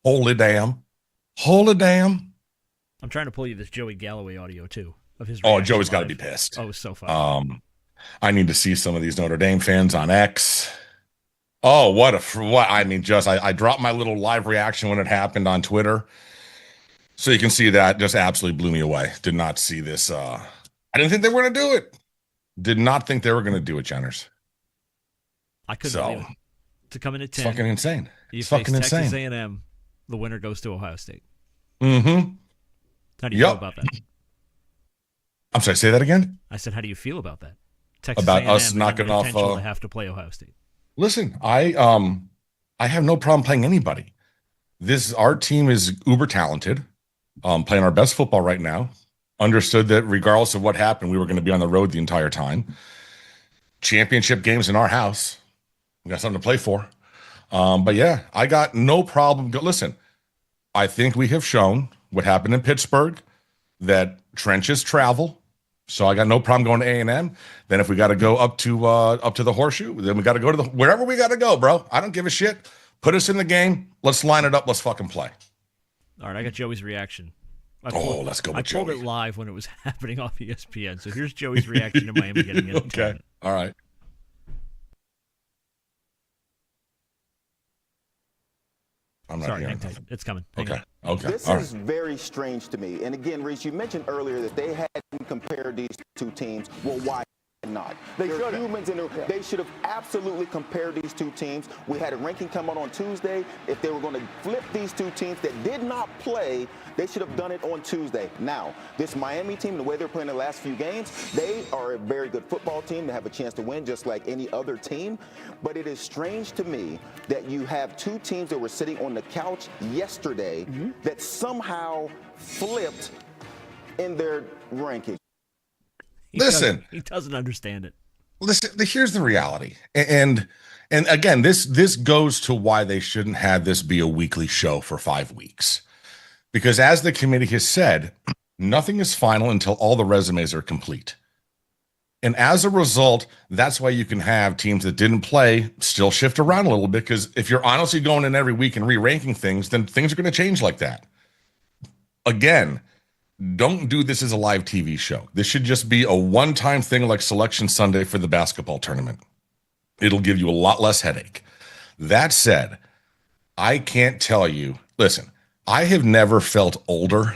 Holy damn. Holy damn. I'm trying to pull you this Joey Galloway audio too of his Oh, reaction Joey's got to be live. pissed. Oh, it was so funny. Um, I need to see some of these Notre Dame fans on X. Oh, what I mean, just I dropped my little live reaction when it happened on Twitter. So you can see that just absolutely blew me away. Did not see this. I didn't think they were gonna do it. Did not think they were gonna do it, Jenners. I couldn't believe So it. To come in at it's 10, fucking insane. you It's face fucking Texas insane. A&M. The winner goes to Ohio State. Mm-hmm. How do you feel Yep. about that? I'm sorry, say that again. I said, how do you feel about that? Texas About us A&M and then the knocking off potential to have to play Ohio State. listen, I have no problem playing anybody. This our team is uber talented, playing our best football right now. Understood that regardless of what happened, we were going to be on the road the entire time. Championship games in our house. We got something to play for. But yeah, I got no problem. Listen, I think we have shown what happened in Pittsburgh that trenches travel. So I got no problem going to A&M. Then if we got to go up to the horseshoe, then we got to go to the wherever we got to go, bro. I don't give a shit. Put us in the game. Let's line it up. Let's fucking play. All right, I got Joey's reaction. Oh, let's go I with pulled it Joey. live when it was happening off ESPN. So here's Joey's reaction to Miami getting in the Okay. tournament. All right. I'm not Sorry, hearing hang tight. nothing. It's coming. Hang Okay. on. Okay. This All is right. very strange to me. And again, Reese, you mentioned earlier that they hadn't compared these two teams. Well, why not? They should humans in they should have absolutely compared these two teams. We had a ranking come out on Tuesday. If they were going to flip these two teams that did not play, they should have done it on Tuesday. Now, this Miami team, the way they're playing the last few games, they are a very good football team. They have a chance to win just like any other team. But it is strange to me that you have two teams that were sitting on the couch yesterday that somehow flipped in their ranking. Listen, He doesn't understand it. listen. Here's the reality, and again, this goes to why they shouldn't have this be a weekly show for 5 weeks, because as the committee has said, nothing is final until all the resumes are complete. And as a result, that's why you can have teams that didn't play still shift around a little bit. Because if you're honestly going in every week and re-ranking things, then things are going to change like that. Again, don't do this as a live TV show. This should just be a one-time thing like Selection Sunday for the basketball tournament. It'll give you a lot less headache. That said, I can't tell you, listen, I have never felt older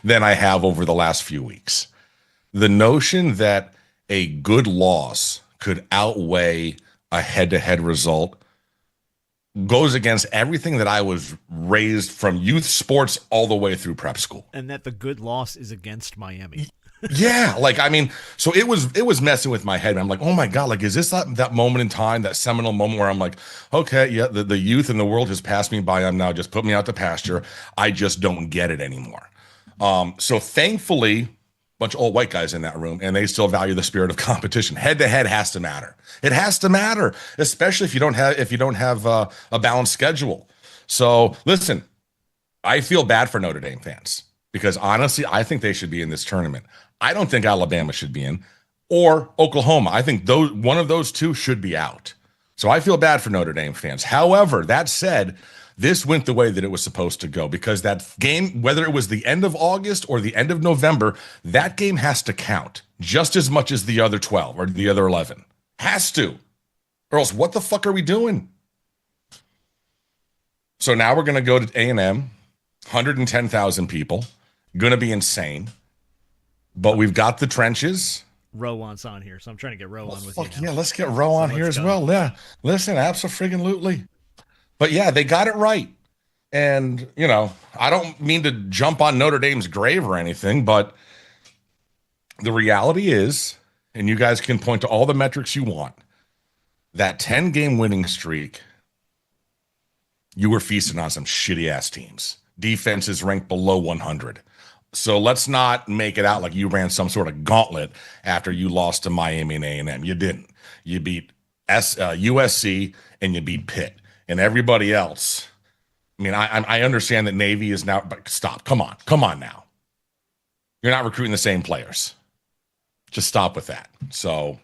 than I have over the last few weeks. The notion that a good loss could outweigh a head-to-head result goes against everything that I was raised from youth sports all the way through prep school. And that the good loss is against Miami. Yeah, like I mean, so it was messing with my head. I'm like, oh my god, like is this that moment in time, that seminal moment where I'm like, okay, yeah, the youth in the world has passed me by. I'm now just put me out to pasture. I just don't get it anymore. So thankfully, bunch of old white guys in that room, and they still value the spirit of competition. Head to head has to matter. It has to matter, especially if you don't have a balanced schedule. So listen, I feel bad for Notre Dame fans because honestly, I think they should be in this tournament. I don't think Alabama should be in, or Oklahoma. I think one of those two should be out. So I feel bad for Notre Dame fans. However, that said, this went the way that it was supposed to go because that game, whether it was the end of August or the end of November, that game has to count just as much as the other 12 or the other 11. Has to. Or else what the fuck are we doing? So now we're going to go to A&M, 110,000 people, going to be insane. But we've got the trenches. Rowan's on here, so I'm trying to get Rowan with you Fuck now. yeah, let's get Row on So here let's as go. well. Yeah, listen, absolutely. But yeah, they got it right. And, I don't mean to jump on Notre Dame's grave or anything, but the reality is, and you guys can point to all the metrics you want, that 10-game winning streak, you were feasting on some shitty ass teams. Defenses ranked below 100. So let's not make it out like you ran some sort of gauntlet after you lost to Miami and A&M. You didn't. You beat USC and you beat Pitt. And everybody else, I mean, I understand that Navy is now, but stop. Come on now. You're not recruiting the same players. Just stop with that. So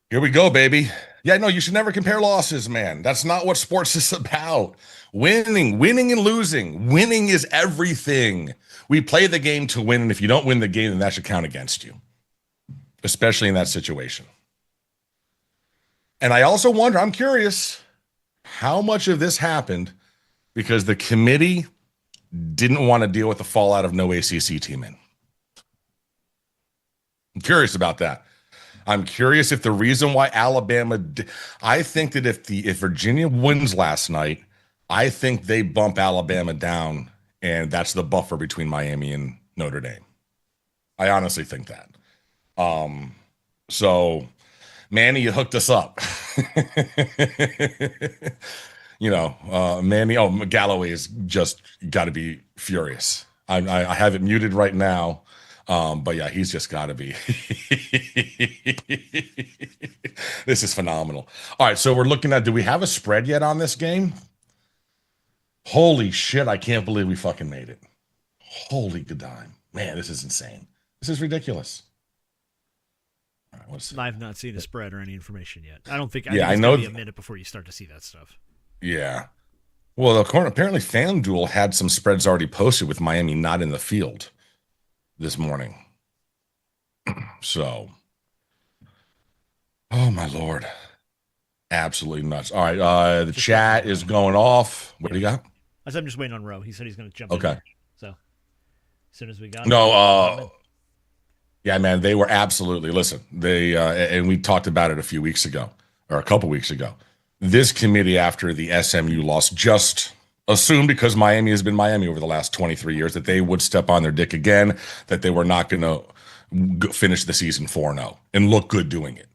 here we go, baby. Yeah, no, you should never compare losses, man. That's not what sports is about. Winning and losing. Winning is everything. We play the game to win, and if you don't win the game, then that should count against you, especially in that situation. And I also wonder, I'm curious, how much of this happened because the committee didn't want to deal with the fallout of no ACC team in. I'm curious about that. I'm curious if the reason why Alabama, I think that if Virginia wins last night, I think they bump Alabama down, and that's the buffer between Miami and Notre Dame. I honestly think that. So, Manny, you hooked us up. Manny. Oh, Galloway is just got to be furious. I have it muted right now. But yeah, he's just got to be. This is phenomenal. All right, so we're looking at, do we have a spread yet on this game? Holy shit, I can't believe we fucking made it. Holy good time. Man, this is insane. This is ridiculous. All right, let's see. I've not seen a spread or any information yet. I think I it's know. Gonna be a minute before you start to see that stuff. Yeah. Well, apparently FanDuel had some spreads already posted with Miami not in the field this morning. So, oh my Lord. Absolutely nuts. All right, the chat is going off. What do you got? I'm just waiting on Roe. He said he's going to jump in. Okay. So, as soon as we got yeah, man, they were absolutely, listen, they, and we talked about it a few weeks ago, or a couple weeks ago. This committee, after the SMU loss, just assumed, because Miami has been Miami over the last 23 years, that they would step on their dick again, that they were not going to finish the season 4-0 and look good doing it.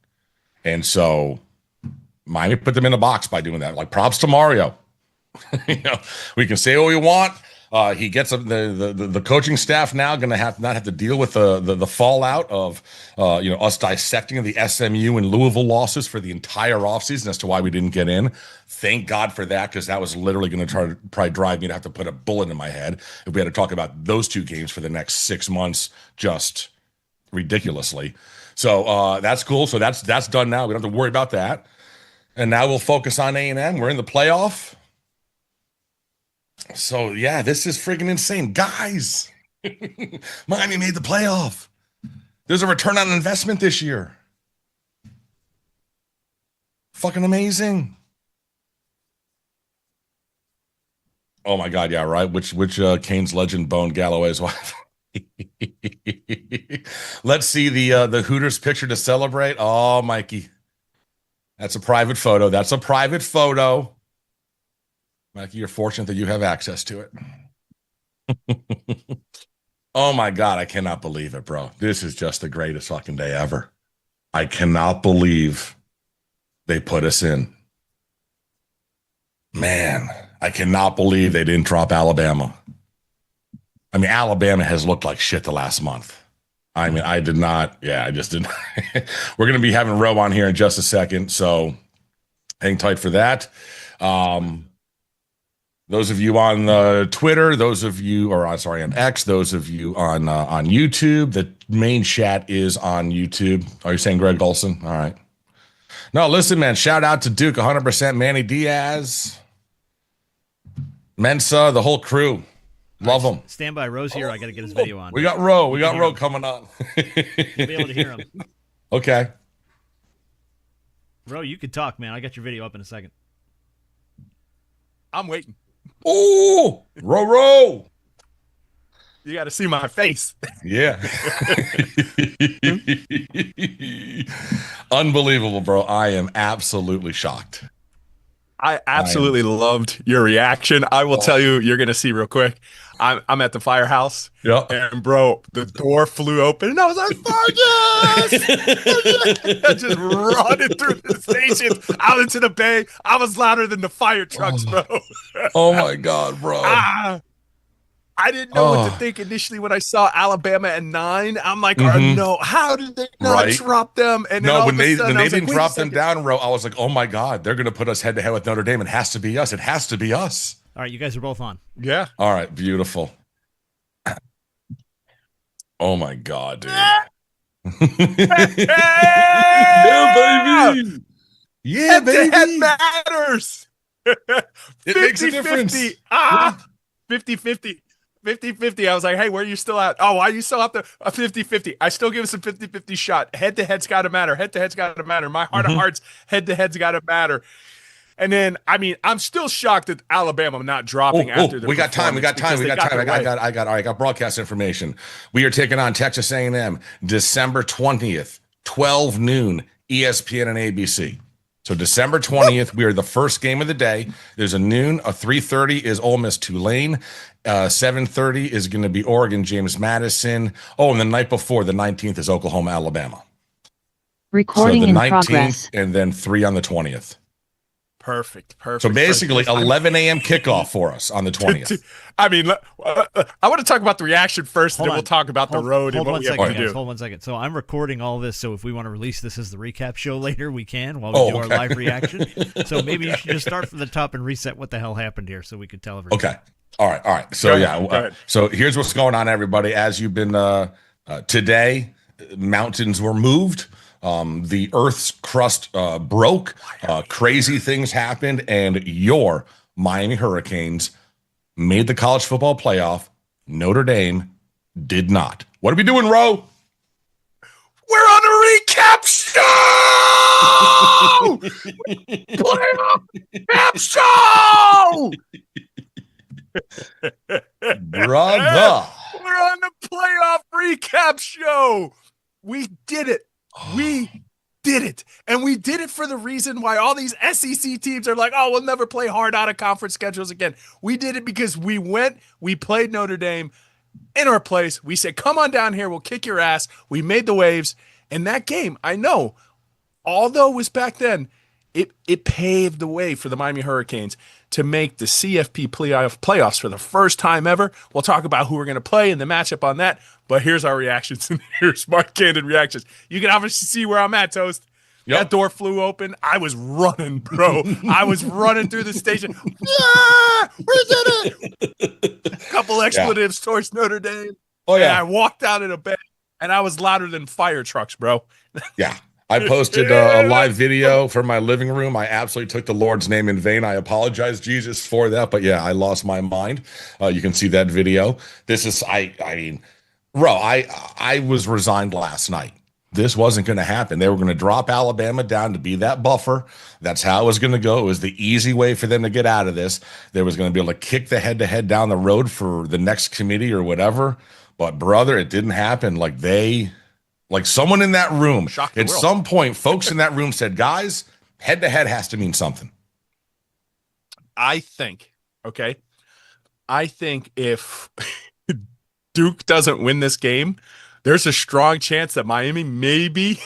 And so Miami put them in a box by doing that. Like, props to Mario. We can say what we want. He gets the coaching staff now going to not have to deal with the fallout of us dissecting the SMU and Louisville losses for the entire offseason as to why we didn't get in. Thank God for that, because that was literally going to probably drive me to have to put a bullet in my head if we had to talk about those two games for the next 6 months, just ridiculously. So that's cool. So that's done now. We don't have to worry about that. And now we'll focus on A&M. We're in the playoff. So, yeah, this is freaking insane. Guys, Miami made the playoff. There's a return on investment this year. Fucking amazing. Oh, my God, yeah, right? Which Canes legend boned Galloway's wife? Let's see the Hooters picture to celebrate. Oh, Mikey. That's a private photo. That's a private photo. Mikey, you're fortunate that you have access to it. Oh my God, I cannot believe it, bro. This is just the greatest fucking day ever. I cannot believe they put us in. Man, I cannot believe they didn't drop Alabama. I mean, Alabama has looked like shit the last month. I mean, I did not. Yeah, I just didn't. We're going to be having Roe on here in just a second, so hang tight for that. Those of you on Twitter, those of you, on X, those of you on YouTube, the main chat is on YouTube. Are you saying Greg Olson? All right. No, listen, man, shout out to Duke, 100%, Manny Diaz, Mensa, the whole crew. Love them. Stand by. Roe's here. I got to get his video on. We got Roe. We got Roe coming on. You'll be able to hear him. Okay. Roe, you can talk, man. I got your video up in a second. I'm waiting. Oh, Roe. You got to see my face. Yeah. Unbelievable, bro. I am absolutely shocked. I absolutely loved your reaction. I will tell you, you're going to see real quick. I'm at the firehouse. Yep. And, bro, the door flew open, and I was like, Fergus! I just running through the station, out into the bay. I was louder than the fire trucks, bro. Oh, my God, bro. I didn't know what to think initially when I saw Alabama at 9. I'm like, no, how did they not drop them? And then when they didn't drop them down, Row, I was like, oh my God, they're going to put us head to head with Notre Dame. It has to be us. It has to be us. All right, you guys are both on. Yeah. All right, beautiful. Oh my God, dude. Yeah, baby. Yeah, baby. Head matters. It makes a difference. 50-50. 50-50. I was like, hey, where are you still at? Oh, why are you still out there? 50-50. I still give us a 50-50 shot. Head-to-head's got to matter. Head-to-head's got to matter. My heart of hearts, head-to-head's got to matter. And then, I mean, I'm still shocked at Alabama not dropping after the we got time. I got broadcast information. We are taking on Texas A&M December 20th, 12 noon, ESPN and ABC. So December 20th, we are the first game of the day. There's a noon, a 3:30 is Ole Miss Tulane. 7:30 is going to be Oregon, James Madison. Oh, and the night before, the 19th, is Oklahoma, Alabama. Recording so the in 19th, progress. And then 3 on the 20th. Perfect. So basically 11 a.m. kickoff for us on the 20th. I mean, I want to talk about the reaction first, and then we'll talk about the road and what we have to do. Hold 1 second. So I'm recording all this, so if we want to release this as the recap show later, we can while we do our live reaction. So maybe you should just start from the top and reset what the hell happened here so we could tell everyone. Okay. All right. So so here's what's going on, everybody. As you've been today, mountains were moved. The Earth's crust broke. Crazy things happened, and your Miami Hurricanes made the college football playoff. Notre Dame did not. What are we doing, Ro? We're on a recap show! Playoff recap show! Brother. We're on the playoff recap show. We did it. We did it. And we did it for the reason why all these SEC teams are like, oh, we'll never play hard out of conference schedules again. We did it because we played Notre Dame in our place. We said, come on down here. We'll kick your ass. We made the waves. And that game, I know, although it was back then, it paved the way for the Miami Hurricanes to make the CFP playoffs for the first time ever. We'll talk about who we're going to play and the matchup on that. But here's our reactions, and here's my candid reactions. You can obviously see where I'm at, Toast. Yep. That door flew open. I was running, bro. I was running through the station. Yeah, we did it. A couple expletives towards Notre Dame. Oh, yeah. And I walked out in a bed, and I was louder than fire trucks, bro. Yeah. I posted a live video from my living room. I absolutely took the Lord's name in vain. I apologize, Jesus, for that. But yeah, I lost my mind. You can see that video. This is, I mean, I was resigned last night. This wasn't going to happen. They were going to drop Alabama down to be that buffer. That's how it was going to go. It was the easy way for them to get out of this. They was going to be able to kick the head-to-head down the road for the next committee or whatever. But brother, it didn't happen. Like someone in that room, at some point, folks in that room said, guys, head-to-head has to mean something. I think if Duke doesn't win this game, there's a strong chance that Miami's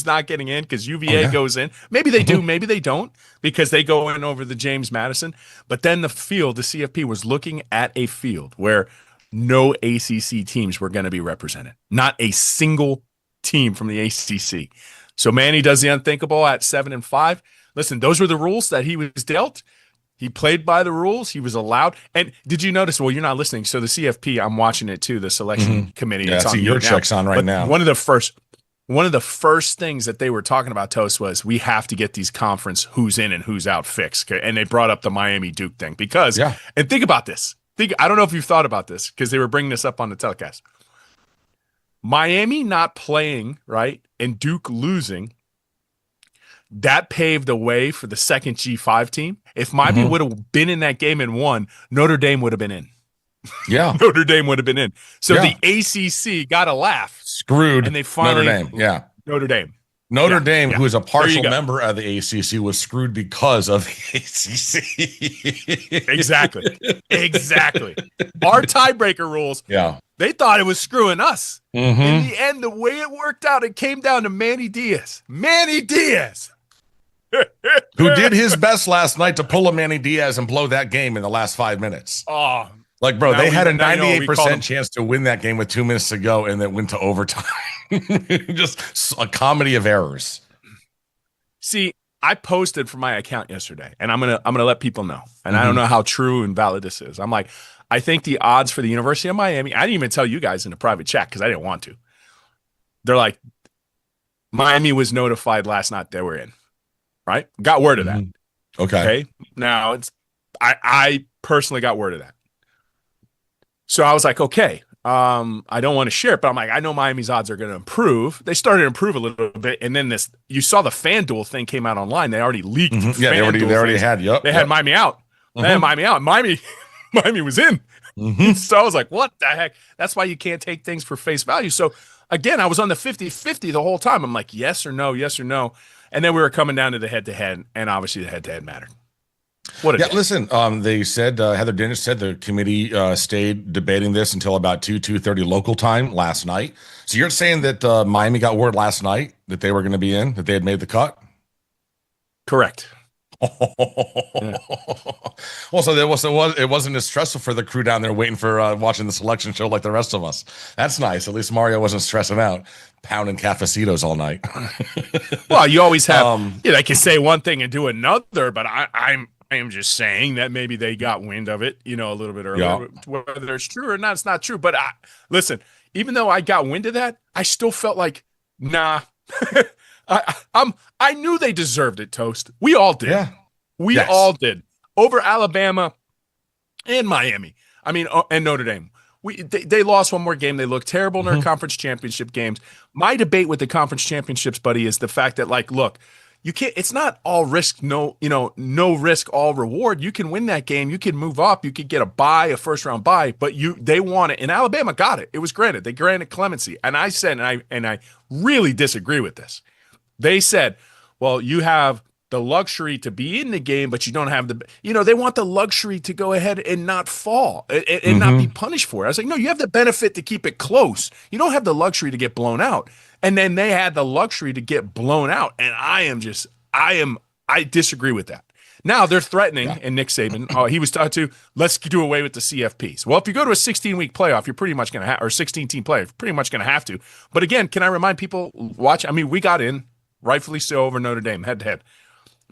not getting in because UVA goes in. Maybe they do, maybe they don't, because they go in over the James Madison. But then the CFP was looking at a field where no ACC teams were going to be represented. Not a single team from the ACC. So Manny does the unthinkable at 7-5. Listen, those were the rules that he was dealt. He played by the rules. He was allowed. And did you notice? Well, you're not listening. So the CFP, I'm watching it too. The selection committee. Yeah, I see your check's on right now. One of the first things that they were talking about, Toast, was we have to get these conference who's in and who's out fixed. And they brought up the Miami Duke thing because. Yeah. And think about this. I don't know if you've thought about this because they were bringing this up on the telecast. Miami not playing, right, and Duke losing, that paved the way for the second G5 team. If Miami would have been in that game and won, Notre Dame would have been in. Yeah. Notre Dame would have been in. So the ACC got a laugh. Screwed and they finally, Notre Dame. Yeah. Notre Dame, who is a partial member of the ACC, was screwed because of the ACC. Exactly. Our tiebreaker rules. Yeah. They thought it was screwing us. In the end, the way it worked out, it came down to Manny Diaz. Who did his best last night to pull a Manny Diaz and blow that game in the last 5 minutes. Oh, like, bro, they had a 98% chance to win that game with 2 minutes to go and then went to overtime. Just a comedy of errors. See, I posted from my account yesterday, and I'm gonna let people know. And I don't know how true and valid this is. I'm like, I think the odds for the University of Miami, I didn't even tell you guys in a private chat because I didn't want to. They're like, Miami was notified last night they were in. Right? Got word of that. Okay. Now I personally got word of that. So I was like, okay, I don't want to share it, but I'm like, I know Miami's odds are going to improve. They started to improve a little bit, and then you saw the FanDuel thing came out online. They already leaked. Yeah, they already had. Yep. They had Miami out. They had Miami out. Miami was in. So I was like, what the heck? That's why you can't take things for face value. So again, I was on the 50-50 the whole time. I'm like, yes or no, yes or no. And then we were coming down to the head-to-head, and obviously the head-to-head mattered. What a day. Listen, they said, Heather Dinich said the committee stayed debating this until about 2:30 local time last night. So you're saying that Miami got word last night that they were going to be in, that they had made the cut? Correct. Well, so it wasn't as stressful for the crew down there waiting for watching the selection show like the rest of us. That's nice. At least Mario wasn't stressing out, pounding cafecitos all night. Well, you always have, they can say one thing and do another, but I am just saying that maybe they got wind of it, a little bit earlier. Yeah. Whether it's true or not, it's not true. But listen, even though I got wind of that, I still felt like, nah. I knew they deserved it, Toast. We all did. Yeah. We all did. Over Alabama and Miami. I mean, and Notre Dame. They lost one more game. They looked terrible in their conference championship games. My debate with the conference championships, buddy, is the fact that, like, look, you can't. It's not all risk, no risk, all reward. You can win that game. You can move up. You could get a first round bye. But they want it, and Alabama got it. It was granted. They granted clemency, and I said, and I really disagree with this. They said, well, you have the luxury to be in the game, but you don't have they want the luxury to go ahead and not fall and not be punished for it. I was like, no, you have the benefit to keep it close. You don't have the luxury to get blown out. And then they had the luxury to get blown out. And I disagree with that. Now they're threatening, and Nick Saban, he was talking to, let's do away with the CFPs. Well, if you go to a 16-week playoff, you're pretty much going to have, or 16-team playoff, you're pretty much going to have to. But again, can I remind people, we got in, rightfully so, over Notre Dame, head-to-head.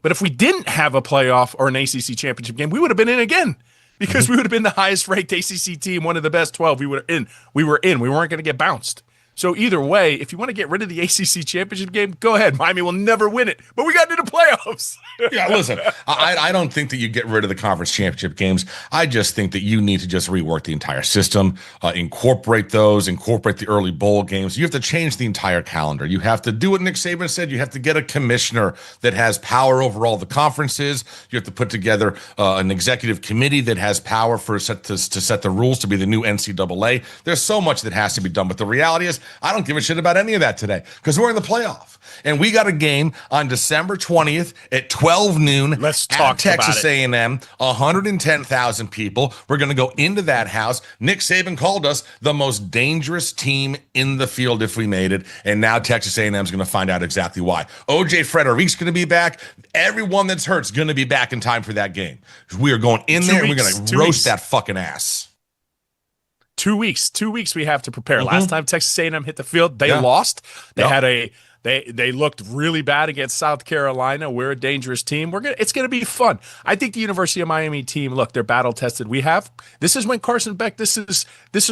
But if we didn't have a playoff or an ACC championship game, we would have been in again because we would have been the highest-ranked ACC team, one of the best 12. We were in. We weren't going to get bounced. So either way, if you want to get rid of the ACC championship game, go ahead. Miami will never win it, but we got into the playoffs. Yeah, listen, I don't think that you get rid of the conference championship games. I just think that you need to just rework the entire system, incorporate the early bowl games. You have to change the entire calendar. You have to do what Nick Saban said. You have to get a commissioner that has power over all the conferences. You have to put together an executive committee that has power to set the rules to be the new NCAA. There's so much that has to be done, but the reality is, I don't give a shit about any of that today because we're in the playoff. And we got a game on December 20th at 12 noon. Let's talk Texas about it. A&M, 110,000 people. We're going to go into that house. Nick Saban called us the most dangerous team in the field if we made it. And now Texas A&M is going to find out exactly why. O.J. Frederick's going to be back. Everyone that's hurt is going to be back in time for that game. We are going in there and we're going to roast that fucking ass. 2 weeks. 2 weeks we have to prepare. Last time Texas A&M hit the field, they lost. They looked really bad against South Carolina. We're a dangerous team. It's gonna be fun. I think the University of Miami team, look, they're battle tested. This is when Carson Beck. This is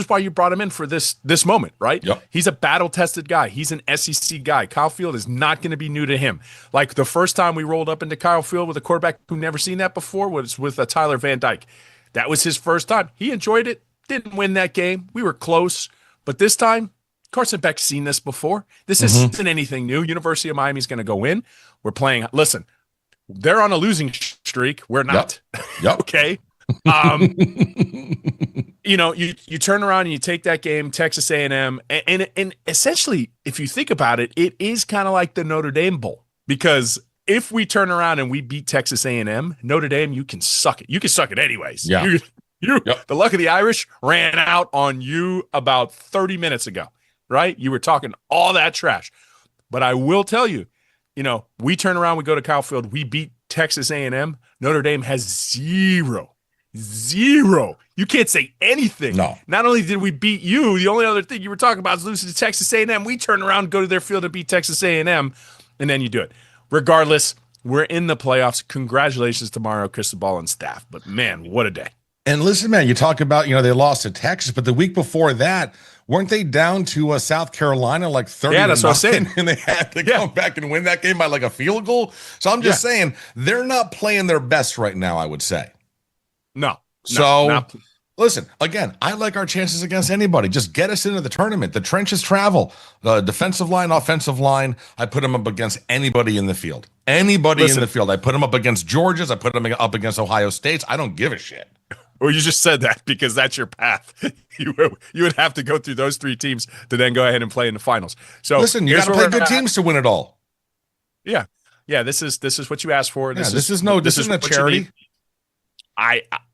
why you brought him in for this moment, right? Yep. He's a battle tested guy. He's an SEC guy. Kyle Field is not going to be new to him. Like the first time we rolled up into Kyle Field with a quarterback who never seen that before was with Tyler Van Dyke. That was his first time. He enjoyed it. Didn't win that game. We were close. But this time, Carson Beck's seen this before. This isn't anything new. University of Miami's going to go in. We're playing. Listen, they're on a losing streak. We're not. Yep. Okay. You turn around and you take that game, Texas A&M, and essentially, if you think about it, it is kind of like the Notre Dame Bowl. Because if we turn around and we beat Texas A&M, Notre Dame, you can suck it. You can suck it anyways. Yeah. The luck of the Irish ran out on you about 30 minutes ago, right? You were talking all that trash. But I will tell you, we turn around, we go to Kyle Field, we beat Texas A&M. Notre Dame has zero. You can't say anything. No. Not only did we beat you, the only other thing you were talking about is losing to Texas A&M. We turn around, go to their field and beat Texas A&M, and then you do it. Regardless, we're in the playoffs. Congratulations to Mario Cristobal and staff. But, man, what a day. And listen, man, you talk about, they lost to Texas, but the week before that, weren't they down to South Carolina like 30 Yeah, that's what I'm saying. and they had to come back and win that game by like a field goal? So I'm just saying they're not playing their best right now, I would say. No. So listen, again, I like our chances against anybody. Just get us into the tournament. The trenches travel. The defensive line, offensive line, I put them up against anybody in the field. Anybody in the field. I put them up against Georgia's. I put them up against Ohio State's. I don't give a shit. Well, you just said that because that's your path. You would have to go through those three teams to then go ahead and play in the finals. So listen, you got to play good teams to win it all. Yeah. This is what you asked for. This isn't a charity.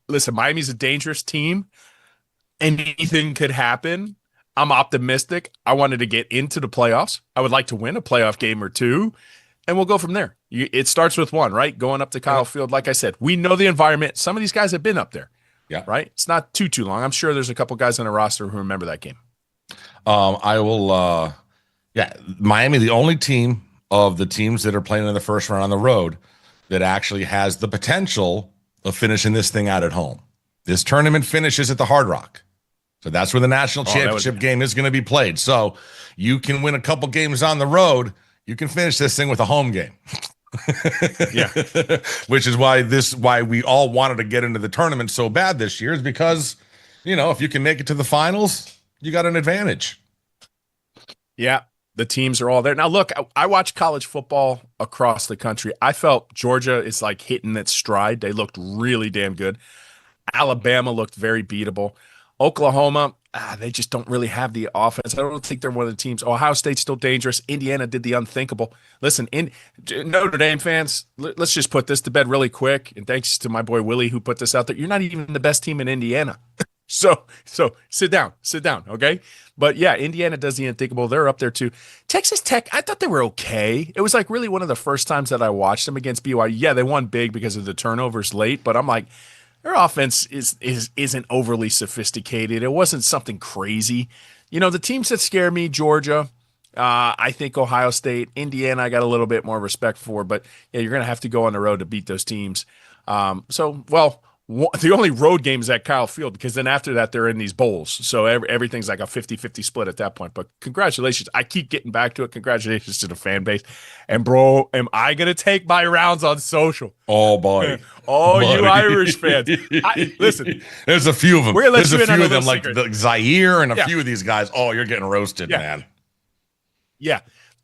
Listen, Miami's a dangerous team. Anything could happen. I'm optimistic. I wanted to get into the playoffs. I would like to win a playoff game or two, and we'll go from there. It starts with one, right? Going up to Kyle Field. Like I said, we know the environment. Some of these guys have been up there. Yeah. Right? It's not too long. I'm sure there's a couple guys on the roster who remember that game. I will Miami, the only team of the teams that are playing in the first round on the road that actually has the potential of finishing this thing out at home. This tournament finishes at the Hard Rock. So that's where the national championship game is going to be played. So you can win a couple games on the road. You can finish this thing with a home game. Yeah. Which is why we all wanted to get into the tournament so bad this year, is because, if you can make it to the finals, you got an advantage. Yeah. The teams are all there. Now, look, I watch college football across the country. I felt Georgia is like hitting its stride. They looked really damn good. Alabama looked very beatable. Oklahoma, they just don't really have the offense. I don't think they're one of the teams. Ohio State's still dangerous. Indiana did the unthinkable. Listen, Notre Dame fans, let's just put this to bed really quick. And thanks to my boy Willie who put this out there. You're not even the best team in Indiana. So sit down, okay? But yeah, Indiana does the unthinkable. They're up there too. Texas Tech, I thought they were okay. It was like really one of the first times that I watched them against BYU. Yeah, they won big because of the turnovers late, but I'm like, their offense isn't overly sophisticated. It wasn't something crazy. The teams that scare me, Georgia, I think Ohio State, Indiana, I got a little bit more respect for, but yeah, you're going to have to go on the road to beat those teams. The only road game is at Kyle Field, because then after that, they're in these bowls. So everything's like a 50-50 split at that point. But congratulations. I keep getting back to it. Congratulations to the fan base. And, bro, am I going to take my rounds on social? Oh, boy. You Irish fans. Listen. There's a few of them. There's a few of them, like the Zaire and a few of these guys. Oh, you're getting roasted, man. Yeah.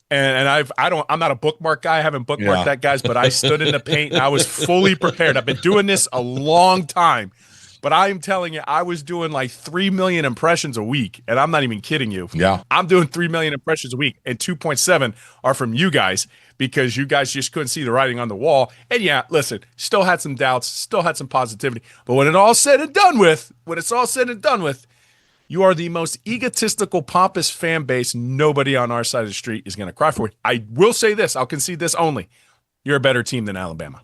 And I'm not a bookmark guy. I haven't bookmarked that, guys, but I stood in the paint and I was fully prepared. I've been doing this a long time, but I'm telling you, I was doing like 3 million impressions a week, and I'm not even kidding you. Yeah. I'm doing 3 million impressions a week, and 2.7 are from you guys, because you guys just couldn't see the writing on the wall. And yeah, listen, still had some doubts, still had some positivity, but when it's all said and done with, you are the most egotistical, pompous fan base. Nobody on our side of the street is going to cry for it. I will say this. I'll concede this only. You're a better team than Alabama.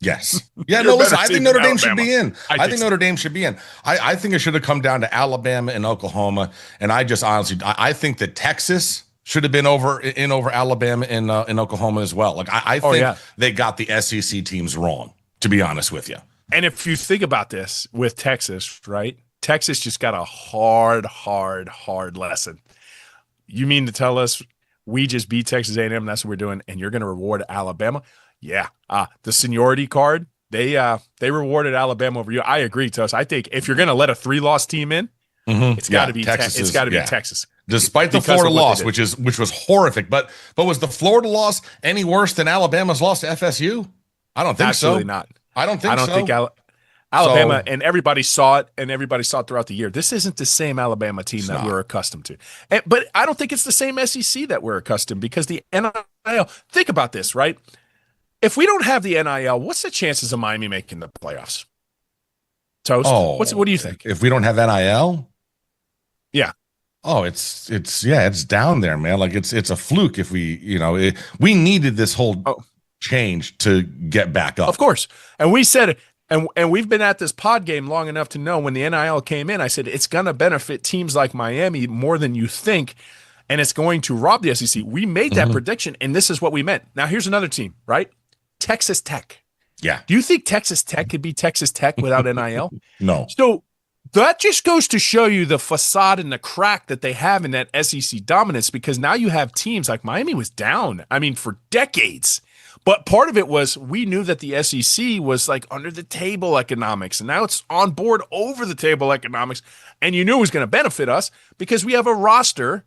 Yes. Yeah, no, listen, I think Notre Dame should be in. I think Notre Dame should be in. I think it should have come down to Alabama and Oklahoma. And I just honestly, I think that Texas should have been over Alabama and Oklahoma as well. Like, I think they got the SEC teams wrong, to be honest with you. And if you think about this with Texas, right? Texas just got a hard lesson. You mean to tell us we just beat Texas A&M, that's what we're doing, and you're going to reward Alabama? Yeah. The seniority card, they rewarded Alabama over you. I agree, Toast. I think if you're going to let a 3-loss team in, it's got to be Texas. It's got to be Texas. Despite the Florida loss, which was horrific, but was the Florida loss any worse than Alabama's loss to FSU? I don't think so. Absolutely not. I don't think Alabama, and everybody saw it, throughout the year. This isn't the same Alabama team that we're accustomed to. But I don't think it's the same SEC that we're accustomed, because the NIL, think about this, right? If we don't have the NIL, what's the chances of Miami making the playoffs? Toast? What do you think? If we don't have NIL? Yeah. Oh, it's down there, man. Like it's a fluke if we needed this whole change to get back up. Of course. And we said it. And we've been at this pod game long enough to know when the NIL came in, I said it's going to benefit teams like Miami more than you think, and it's going to rob the SEC. We made that prediction, and this is what we meant. Now, here's another team, right? Texas Tech. Yeah. Do you think Texas Tech could be Texas Tech without NIL? No. So that just goes to show you the facade and the crack that they have in that SEC dominance, because now you have teams like Miami was down, I mean, for decades. But part of it was we knew that the SEC was like under the table economics, and now it's on board over the table economics. And you knew it was going to benefit us because we have a roster.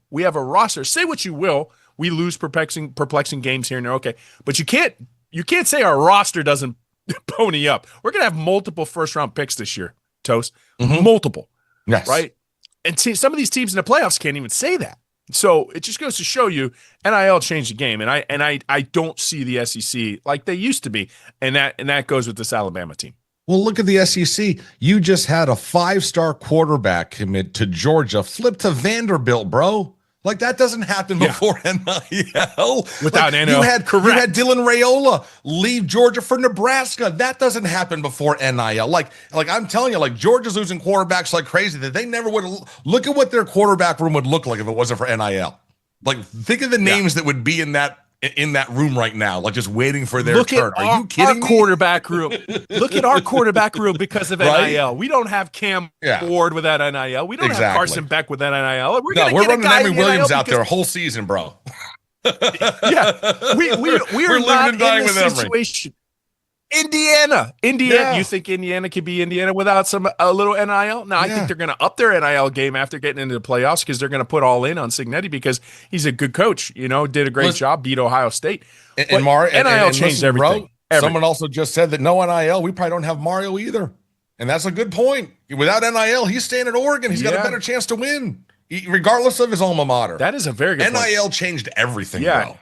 Say what you will. We lose perplexing games here and there. Okay. But you can't say our roster doesn't pony up. We're going to have multiple first-round picks this year, Toast. Mm-hmm. Multiple. Yes. Right? And some of these teams in the playoffs can't even say that. So it just goes to show you NIL changed the game. And I don't see the SEC like they used to be. And that goes with this Alabama team. Well, look at the SEC. You just had a 5-star quarterback commit to Georgia, flip to Vanderbilt, bro. Like, that doesn't happen before NIL. Without NIL. You had Dylan Raiola leave Georgia for Nebraska. That doesn't happen before NIL. Like I'm telling you, like, Georgia's losing quarterbacks like crazy that they never would. Look at what their quarterback room would look like if it wasn't for NIL. Like, think of the names that would be in that room right now, like just waiting for their turn. Are you kidding me? Quarterback room. Look at our quarterback room because of NIL. Right? We don't have Cam Ford without NIL. We don't have Carson Beck with that NIL. We're running Emmy Williams out there a whole season, bro. Yeah, we are not in this situation. Indiana. Yeah. You think Indiana could be Indiana without a little NIL? No, I think they're going to up their NIL game after getting into the playoffs because they're going to put all in on Signetti because he's a good coach. Did a great job, beat Ohio State. And NIL changed everything. Someone also just said that no NIL, we probably don't have Mario either. And that's a good point. Without NIL, he's staying at Oregon. He's got a better chance to win, regardless of his alma mater. That is a very good NIL point. changed everything, bro.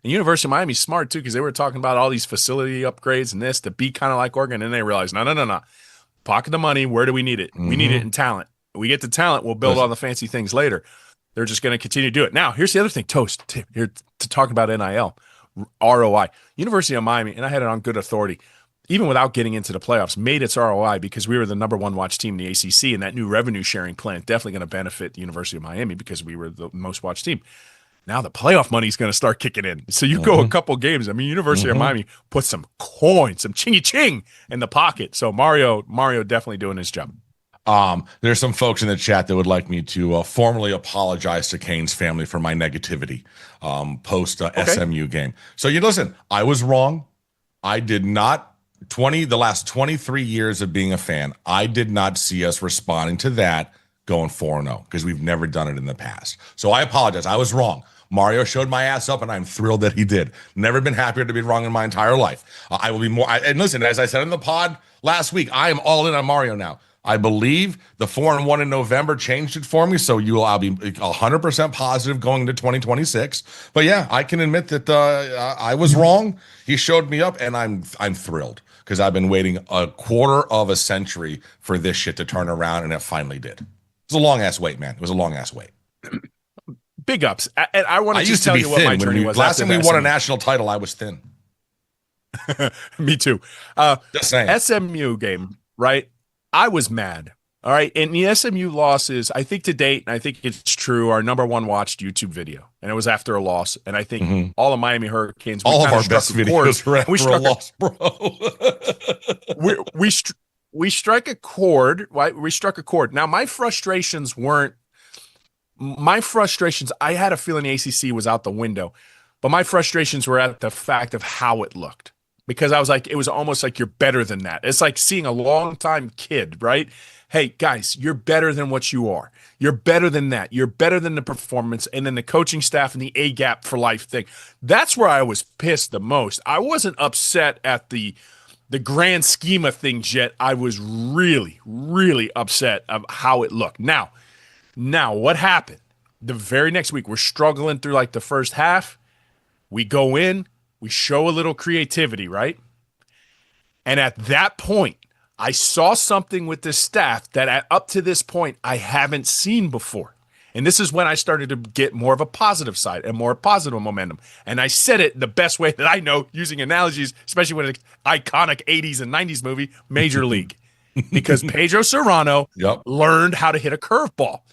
And University of Miami's smart, too, because they were talking about all these facility upgrades and this to be kind of like Oregon. And they realized, no. Pocket the money. Where do we need it? We need it in talent. We get the talent. We'll build all the fancy things later. They're just going to continue to do it. Now, here's the other thing, Toast, here to talk about NIL, ROI. University of Miami, and I had it on good authority, even without getting into the playoffs, made its ROI because we were the number one watched team in the ACC, and that new revenue sharing plan definitely going to benefit the University of Miami because we were the most watched team. Now the playoff money is going to start kicking in. So you go a couple games. I mean, University of Miami put some coins, some chingy ching in the pocket. So Mario definitely doing his job. There's some folks in the chat that would like me to formally apologize to Kane's family for my negativity post SMU game. So you listen, I was wrong. I did not the last 23 years of being a fan, I did not see us responding to that going 4-0 because we've never done it in the past. So I apologize. I was wrong. Mario showed my ass up, and I'm thrilled that he did. Never been happier to be wrong in my entire life. I will be more. And listen, as I said in the pod last week, I am all in on Mario now. I believe the 4-1 in November changed it for me, so I'll be 100% positive going into 2026. But yeah, I can admit that I was wrong. He showed me up, and I'm thrilled because I've been waiting a quarter of a century for this shit to turn around, and it finally did. It was a long ass wait, man. It was a long ass wait. Big ups. And I want to just tell you what my journey was. Last time we won a national title, I was thin. Me too. Just saying. SMU game, right? I was mad. All right. And the SMU loss is, I think to date, and I think it's true, our number one watched YouTube video. And it was after a loss. And I think all of Miami Hurricanes, all of our best videos were after a loss, bro. we strike a chord, right? We struck a chord. Now, my frustrations, I had a feeling the ACC was out the window, but my frustrations were at the fact of how it looked. Because I was like, it was almost like you're better than that. It's like seeing a longtime kid, right? Hey, guys, you're better than what you are. You're better than that. You're better than the performance and then the coaching staff and the A-gap for life thing. That's where I was pissed the most. I wasn't upset at the grand scheme of things yet. I was really, really upset of how it looked. Now, what happened? The very next week, we're struggling through like the first half. We go in. We show a little creativity, right? And at that point, I saw something with this staff that up to this point, I haven't seen before. And this is when I started to get more of a positive side and more positive momentum. And I said it the best way that I know, using analogies, especially when it's an iconic 80s and 90s movie, Major League. Because Pedro Serrano learned how to hit a curveball.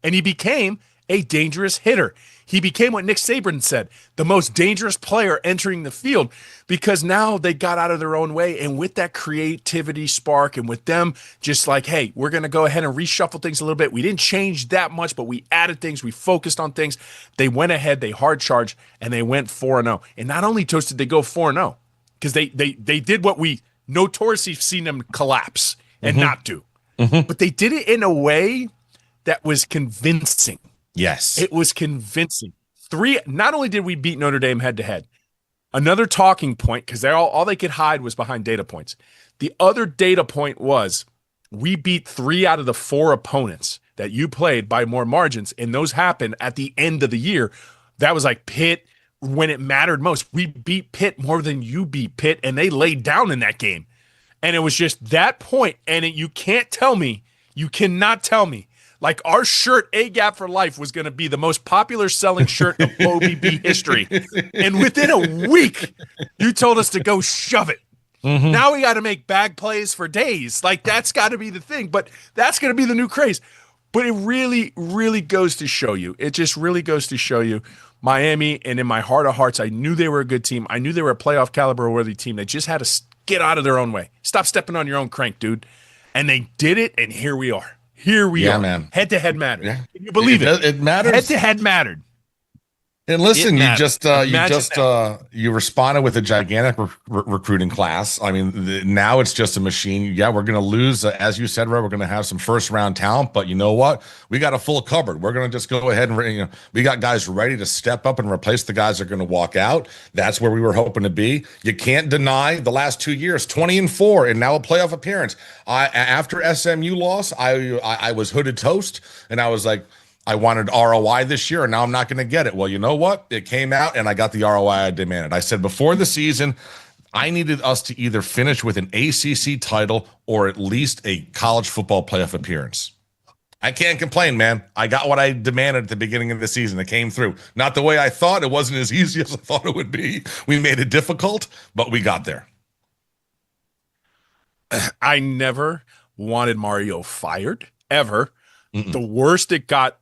And he became a dangerous hitter. He became what Nick Saban said, the most dangerous player entering the field, because now they got out of their own way. And with that creativity spark and with them just like, hey, we're going to go ahead and reshuffle things a little bit. We didn't change that much, but we added things. We focused on things. They went ahead, they hard charged, and they went 4-0. And not only, Toast, did they go 4-0, because they did what we notoriously seen them collapse and not do. But they did it in a way that was convincing. Yes. It was convincing. Not only did we beat Notre Dame head to head, another talking point, because all they could hide was behind data points. The other data point was we beat 3 out of the 4 opponents that you played by more margins, and those happened at the end of the year. That was like Pitt when it mattered most. We beat Pitt more than you beat Pitt, and they laid down in that game. And it was just that point, and you cannot tell me, like our shirt, A Gap for Life, was going to be the most popular selling shirt of OBB history. And within a week, you told us to go shove it. Now we got to make bag plays for days. Like, that's got to be the thing. But that's going to be the new craze. But it really, really goes to show you. It just really goes to show you Miami, and in my heart of hearts, I knew they were a good team. I knew they were a playoff caliber worthy team. They just had to get out of their own way. Stop stepping on your own crank, dude. And they did it, and here we are. Here we are. Man. Head-to-head mattered. Yeah. Can you believe it? It matters. Head-to-head mattered. And listen, you responded with a gigantic recruiting class. I mean, now it's just a machine. Yeah, we're going to lose, as you said, Red. We're going to have some first round talent, but you know what? We got a full cupboard. We're going to just go ahead and we got guys ready to step up and replace the guys that are going to walk out. That's where we were hoping to be. You can't deny the last 2 years, 20-4, and now a playoff appearance. After SMU loss, I was hooded toast, and I was like, I wanted ROI this year, and now I'm not going to get it. Well, you know what? It came out, and I got the ROI I demanded. I said before the season, I needed us to either finish with an ACC title or at least a college football playoff appearance. I can't complain, man. I got what I demanded at the beginning of the season. It came through. Not the way I thought. It wasn't as easy as I thought it would be. We made it difficult, but we got there. I never wanted Mario fired, ever. The worst it got,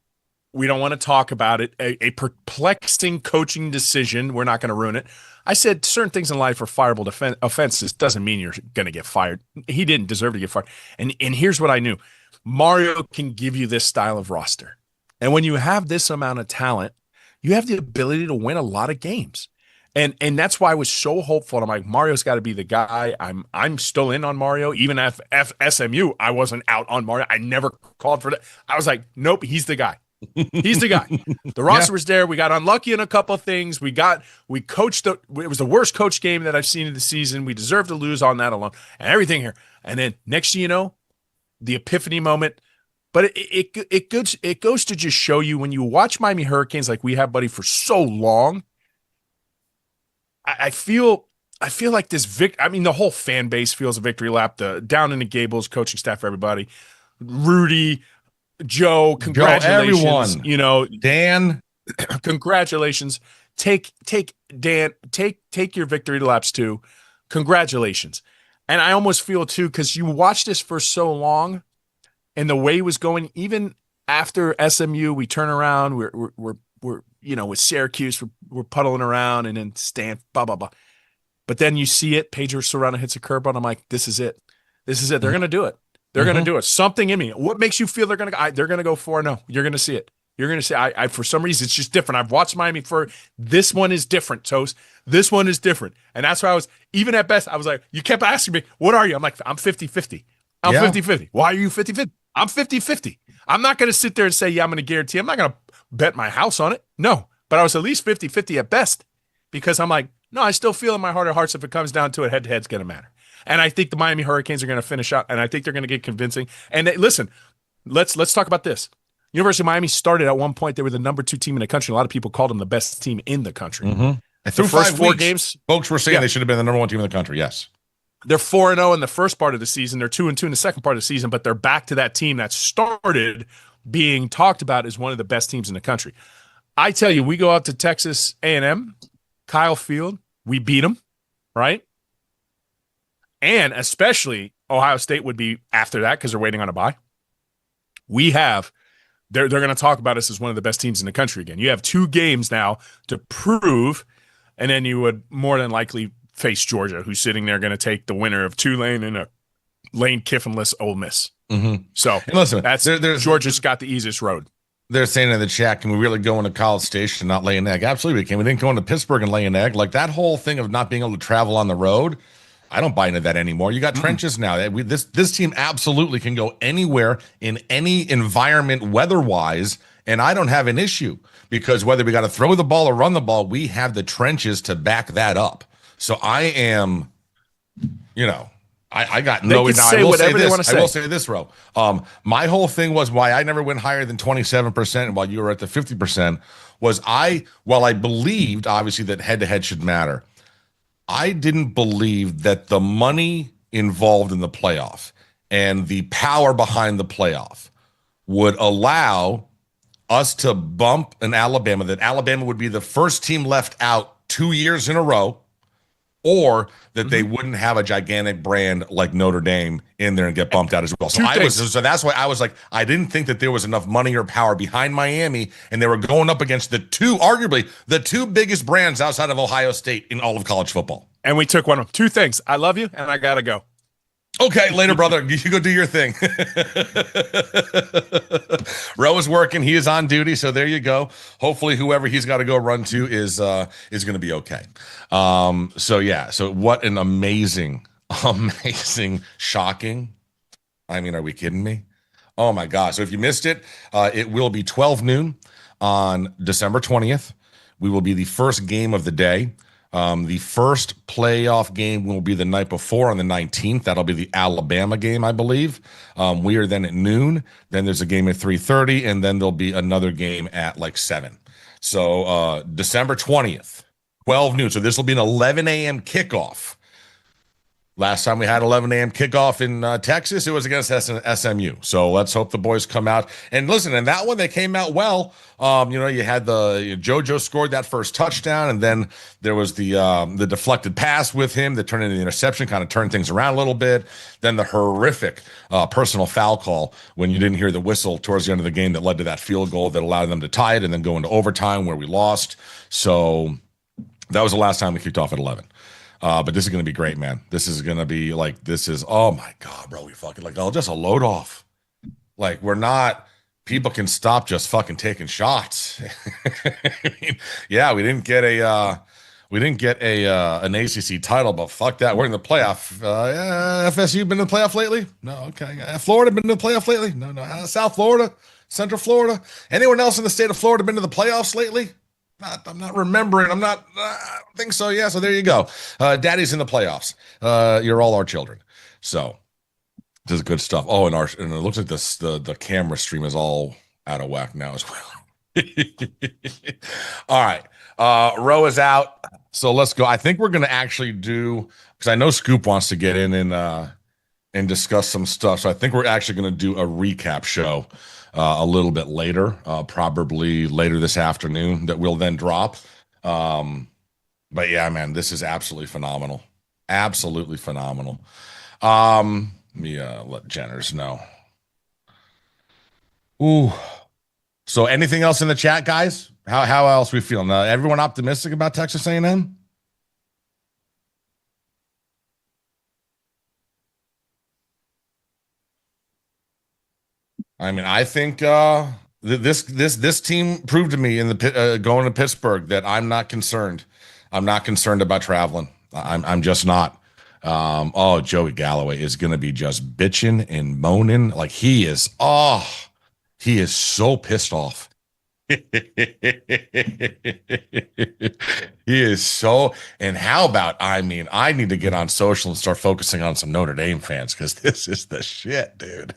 we don't want to talk about it. A perplexing coaching decision. We're not going to ruin it. I said certain things in life are fireable offenses. Doesn't mean you're going to get fired. He didn't deserve to get fired. And here's what I knew. Mario can give you this style of roster. And when you have this amount of talent, you have the ability to win a lot of games. And that's why I was so hopeful. I'm like, Mario's got to be the guy. I'm still in on Mario. Even at SMU, I wasn't out on Mario. I never called for that. I was like, nope, he's the guy. He's the guy. The roster was there. We got unlucky in a couple of things. We coached. It was the worst coach game that I've seen in the season. We deserved to lose on that alone and everything here. And then next thing you know, the epiphany moment. But it goes to just show you when you watch Miami Hurricanes like we have, buddy, for so long. I feel like this the whole fan base feels a victory lap. The down in the Gables coaching staff, everybody, Rudy, Joe, congratulations. Everyone. Dan, congratulations. Take Dan, take your victory laps too. Congratulations. And I almost feel too, because you watched this for so long and the way it was going, even after SMU, we turn around, we're with Syracuse, we're puddling around, and then Stanford, blah, blah, blah. But then you see it, Pedro Serrano hits a curveball, and I'm like, this is it. They're going to do it. They're going to do it. Something in me. What makes you feel they're going to go 4-0? You're going to see it. You're going to see. I for some reason, it's just different. I've watched Miami for this one is different, Toast. This one is different. And that's why I was, even at best, I was like, you kept asking me, what are you? I'm like, I'm 50-50. I'm 50-50. Why are you 50-50? I'm 50-50. I'm not going to sit there and say, yeah, I'm going to guarantee. I'm not going to bet my house on it. No. But I was at least 50-50 at best, because I'm like, no, I still feel in my heart of hearts, if it comes down to it, head-to-head's going to matter. And I think the Miami Hurricanes are going to finish out, and I think they're going to get convincing. And listen, let's talk about this. University of Miami started at one point. They were the number 2 team in the country. A lot of people called them the best team in the country. Through first 4 games, folks were saying they should have been the number 1 team in the country. Yes. They're 4-0 in the first part of the season. They're 2-2 in the second part of the season, but they're back to that team that started being talked about as one of the best teams in the country. I tell you, we go out to Texas A&M, Kyle Field, we beat them, right? And especially Ohio State would be after that because they're waiting on a bye. We have they're going to talk about us as one of the best teams in the country again. You have 2 games now to prove, and then you would more than likely face Georgia, who's sitting there going to take the winner of Tulane and a Lane Kiffinless Ole Miss. So And listen, that's Georgia's got the easiest road. they're saying in the chat, can we really go into College Station and not lay an egg? Absolutely we can. We didn't go into Pittsburgh and lay an egg. Like that whole thing of not being able to travel on the road, I don't buy into that anymore. You got trenches now. This team absolutely can go anywhere in any environment weather-wise, and I don't have an issue because whether we got to throw the ball or run the ball, we have the trenches to back that up. So I am, I got no. Can say whatever they want to say. I will say this, Ro. My whole thing was why I never went higher than 27%, while you were at the 50%, was while I believed obviously that head-to-head should matter, I didn't believe that the money involved in the playoff and the power behind the playoff would allow us to bump an Alabama, that Alabama would be the first team left out 2 years in a row, or that they wouldn't have a gigantic brand like Notre Dame in there and get bumped out as well. So that's why I was like, I didn't think that there was enough money or power behind Miami, and they were going up against arguably the 2 biggest brands outside of Ohio State in all of college football. And we took one of them. 2 things. I love you, and I gotta go. Okay, later, brother. You go do your thing. Ro is working. He is on duty. So there you go. Hopefully, whoever he's got to go run to is going to be okay. So what an amazing, shocking. I mean, are we kidding me? Oh my gosh. So if you missed it, it will be 12 noon on December 20th. We will be the first game of the day. The first playoff game will be the night before on the 19th. That'll be the Alabama game, I believe. We are then at noon. Then there's a game at 3:30, and then there'll be another game at like 7. So December 20th, 12 noon. So this will be an 11 a.m. kickoff. Last time we had 11 a.m. kickoff in Texas, it was against SMU. So let's hope the boys come out. And listen, in that one, they came out well. You had JoJo scored that first touchdown, and then there was the deflected pass with him that turned into the interception, kind of turned things around a little bit. Then the horrific personal foul call when you didn't hear the whistle towards the end of the game that led to that field goal that allowed them to tie it and then go into overtime where we lost. So that was the last time we kicked off at 11. But this is going to be great, man. This is going to be like, oh my God, bro. We fucking just a load off. Like people can stop just fucking taking shots. I mean, yeah, we didn't get an ACC title, but fuck that. We're in the playoff. FSU been in the playoff lately? No. Okay. Florida been in the playoff lately? No. South Florida, Central Florida. Anyone else in the state of Florida been to the playoffs lately? I'm not remembering. I don't think so. Yeah. So there you go. Daddy's in the playoffs. You're all our children. So this is good stuff. Oh, and it looks like the camera stream is all out of whack now as well. All right. Ro is out. So let's go. I think we're going to actually do, because I know Scoop wants to get in and discuss some stuff. So I think we're actually going to do a recap show a little bit later, probably later this afternoon, that will then drop. But yeah, man, this is absolutely phenomenal. Absolutely phenomenal. Let me let Jenners know. Ooh. So anything else in the chat, guys? How else we feeling? Everyone optimistic about Texas A&M? I mean, I think this team proved to me in the going to Pittsburgh that I'm not concerned. I'm not concerned about traveling. I'm just not. Joey Galloway is going to be just bitching and moaning like he is. Oh, he is so pissed off. He is so. And how about, I need to get on social and start focusing on some Notre Dame fans, because this is the shit, dude.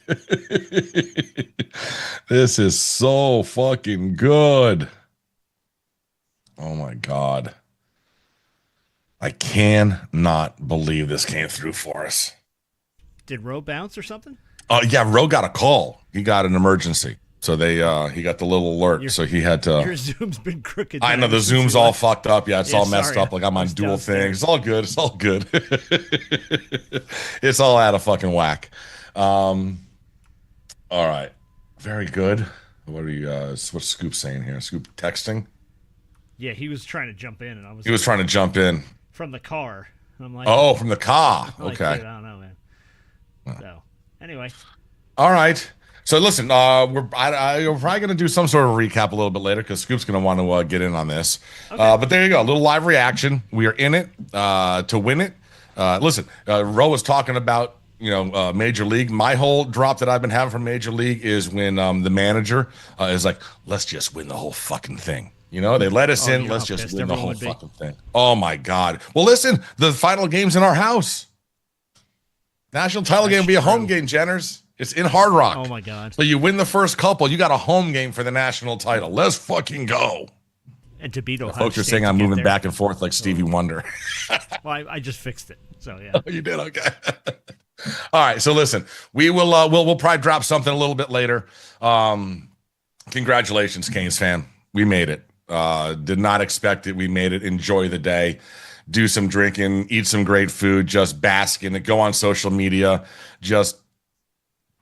This is so fucking good. Oh my God. I cannot believe this came through for us. Did Ro bounce or something? Oh yeah, Ro got a call. He got an emergency. So he got the little alert, so he had to. Your Zoom's been crooked. I know the Zoom's all fucked up. Yeah, it's all messed up. Like I'm on dual things. It's all good. It's all good. It's all out of fucking whack. All right, very good. What are you? What's Scoop saying here? Scoop texting. Yeah, he was trying to jump in, and I was. He was trying to jump in from the car. And I'm like, oh, from the car. I'm like, Okay. dude, I don't know, man. So anyway. All right. So listen, we're probably going to do some sort of recap a little bit later because Scoop's going to want to get in on this. Okay. But there you go, a little live reaction. We are in it to win it. Listen, Ro was talking about Major League. My whole drop that I've been having from Major League is when the manager is like, let's just win the whole fucking thing. They let us in. Let's just win the whole fucking thing. Oh my God. Well, listen, the final game's in our house. National title game will be a home game, Jenners. It's in Hard Rock. Oh my God. So you win the first couple, you got a home game for the national title. Let's fucking go. And to beat Ohio folks are State saying I'm moving there. back and forth like Stevie Wonder. Well, I just fixed it. So yeah. Oh, you did? Okay. All right. So listen, we will we'll probably drop something a little bit later. Congratulations, Canes fan. We made it. Did not expect it. We made it. Enjoy the day. Do some drinking, eat some great food, just bask in it. Go on social media. Just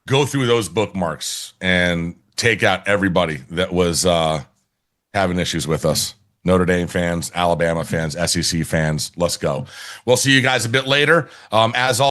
go through those bookmarks and take out everybody that was having issues with us. Notre Dame fans, Alabama fans, SEC fans. Let's go. We'll see you guys a bit later. As always,